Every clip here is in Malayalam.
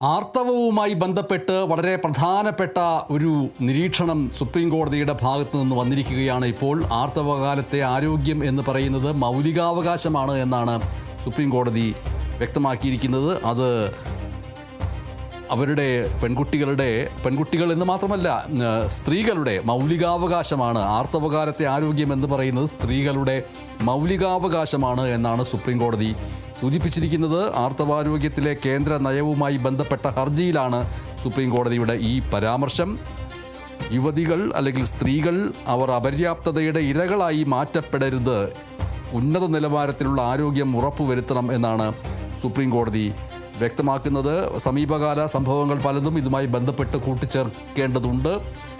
ആർത്തവവുമായി ബന്ധപ്പെട്ട് വളരെ പ്രധാനപ്പെട്ട ഒരു നിരീക്ഷണം സുപ്രീം കോടതിയുടെ ഭാഗത്തു നിന്ന് വന്നിരിക്കുകയാണ്. ഇപ്പോൾ ആർത്തവകാലത്തെ ആരോഗ്യം എന്ന് പറയുന്നത് മൗലികാവകാശമാണ് എന്നാണ് സുപ്രീം കോടതി വ്യക്തമാക്കിയിരിക്കുന്നത്. അത് അവരുടെ പെൺകുട്ടികൾ എന്ന് മാത്രമല്ല സ്ത്രീകളുടെ മൗലികാവകാശമാണ്. ആർത്തവകാലത്തെ ആരോഗ്യം എന്ന് പറയുന്നത് സ്ത്രീകളുടെ മൗലികാവകാശമാണ് എന്നാണ് സുപ്രീം കോടതി സൂചിപ്പിച്ചിരിക്കുന്നത്. ആർത്തവാരോഗ്യത്തിലെ കേന്ദ്ര നയവുമായി ബന്ധപ്പെട്ട ഹർജിയിലാണ് സുപ്രീം കോടതിയുടെ ഈ പരാമർശം. യുവതികൾ അല്ലെങ്കിൽ സ്ത്രീകൾ അവർ അപര്യാപ്തതയുടെ ഇരകളായി മാറ്റപ്പെടരുത്, ഉന്നത നിലവാരത്തിലുള്ള ആരോഗ്യം ഉറപ്പുവരുത്തണം എന്നാണ് സുപ്രീം കോടതി വ്യക്തമാക്കുന്നത്. സമീപകാല സംഭവങ്ങൾ പലതും ഇതുമായി ബന്ധപ്പെട്ട് കൂട്ടിച്ചേർക്കേണ്ടതുണ്ട്.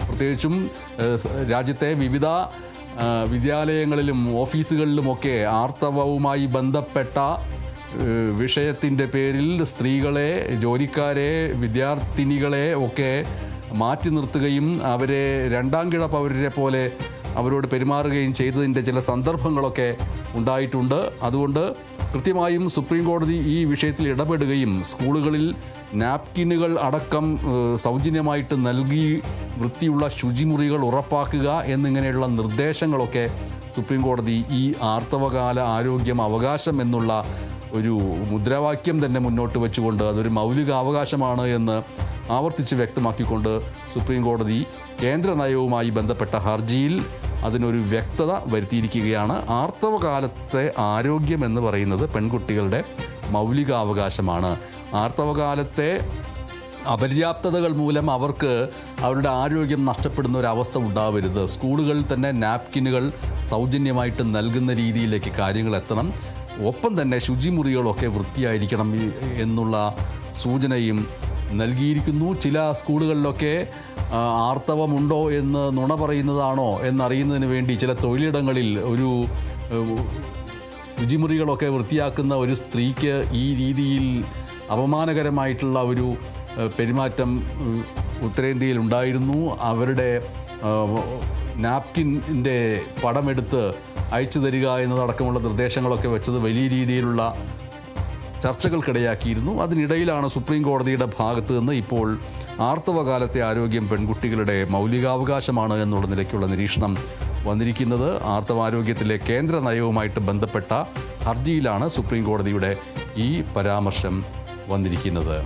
പ്രത്യേകിച്ചും രാജ്യത്തെ വിവിധ വിദ്യാലയങ്ങളിലും ഓഫീസുകളിലുമൊക്കെ ആർത്തവവുമായി ബന്ധപ്പെട്ട വിഷയത്തിൻ്റെ പേരിൽ സ്ത്രീകളെ, ജോലിക്കാരെ, വിദ്യാർത്ഥിനികളെ ഒക്കെ മാറ്റി നിർത്തുകയും അവരെ രണ്ടാം കിട പൗരരെ പോലെ അവരോട് പെരുമാറുകയും ചെയ്തതിൻ്റെ ചില സന്ദർഭങ്ങളൊക്കെ ഉണ്ടായിട്ടുണ്ട്. അതുകൊണ്ട് കൃത്യമായും സുപ്രീം കോടതി ഈ വിഷയത്തിൽ ഇടപെടുകയും സ്കൂളുകളിൽ നാപ്കിനുകൾ അടക്കം സൗജന്യമായിട്ട് നൽകി വൃത്തിയുള്ള ശുചിമുറികൾ ഉറപ്പാക്കുക എന്നിങ്ങനെയുള്ള നിർദ്ദേശങ്ങളൊക്കെ സുപ്രീം കോടതി ഈ ആർത്തവകാല ആരോഗ്യം അവകാശം എന്നുള്ള ഒരു മുദ്രാവാക്യം തന്നെ മുന്നോട്ട് വെച്ചുകൊണ്ട് അതൊരു മൗലിക അവകാശമാണ് എന്ന് ആവർത്തിച്ച് വ്യക്തമാക്കിക്കൊണ്ട് സുപ്രീം കോടതി കേന്ദ്ര നയവുമായി ബന്ധപ്പെട്ട ഹർജിയിൽ അതിനൊരു വ്യക്തത വരുത്തിയിരിക്കുകയാണ്. ആർത്തവകാലത്തെ ആരോഗ്യം എന്ന് പറയുന്നത് പെൺകുട്ടികളുടെ മൗലികാവകാശമാണ്. ആർത്തവകാലത്തെ അപര്യാപ്തതകൾ മൂലം അവർക്ക് അവരുടെ ആരോഗ്യം നഷ്ടപ്പെടുന്ന ഒരവസ്ഥ ഉണ്ടാവരുത്. സ്കൂളുകളിൽ തന്നെ നാപ്കിനുകൾ സൗജന്യമായിട്ട് നൽകുന്ന രീതിയിലേക്ക് കാര്യങ്ങൾ എത്തണം. ഒപ്പം തന്നെ ശുചിമുറികളൊക്കെ വൃത്തിയായിരിക്കണം എന്നുള്ള സൂചനയും നൽകിയിരിക്കുന്നു. ചില സ്കൂളുകളിലൊക്കെ ആർത്തവമുണ്ടോ എന്ന് നുണ പറയുന്നതാണോ എന്നറിയുന്നതിന് വേണ്ടി ചില തൊഴിലിടങ്ങളിൽ ഒരു ശുചിമുറികളൊക്കെ വൃത്തിയാക്കുന്ന ഒരു സ്ത്രീക്ക് ഈ രീതിയിൽ അപമാനകരമായിട്ടുള്ള ഒരു പെരുമാറ്റം ഉത്തരേന്ത്യയിൽ ഉണ്ടായിരുന്നു. അവരുടെ നാപ്കിൻ്റെ പടമെടുത്ത് അയച്ചു തരിക എന്നതടക്കമുള്ള നിർദ്ദേശങ്ങളൊക്കെ വെച്ചത് വലിയ രീതിയിലുള്ള ചർച്ചകൾക്കിടയാക്കിയിരുന്നു. അതിനിടയിലാണ് സുപ്രീം കോടതിയുടെ ഭാഗത്ത് നിന്ന് ഇപ്പോൾ ആർത്തവകാലത്തെ ആരോഗ്യം പെൺകുട്ടികളുടെ മൗലികാവകാശമാണ് എന്നുള്ള നിലയ്ക്കുള്ള നിരീക്ഷണം വന്നിരിക്കുന്നത്. ആർത്തവാരോഗ്യത്തിലെ കേന്ദ്ര നയവുമായിട്ട് ബന്ധപ്പെട്ട ഹർജിയിലാണ് സുപ്രീം കോടതിയുടെ ഈ പരാമർശം വന്നിരിക്കുന്നത്.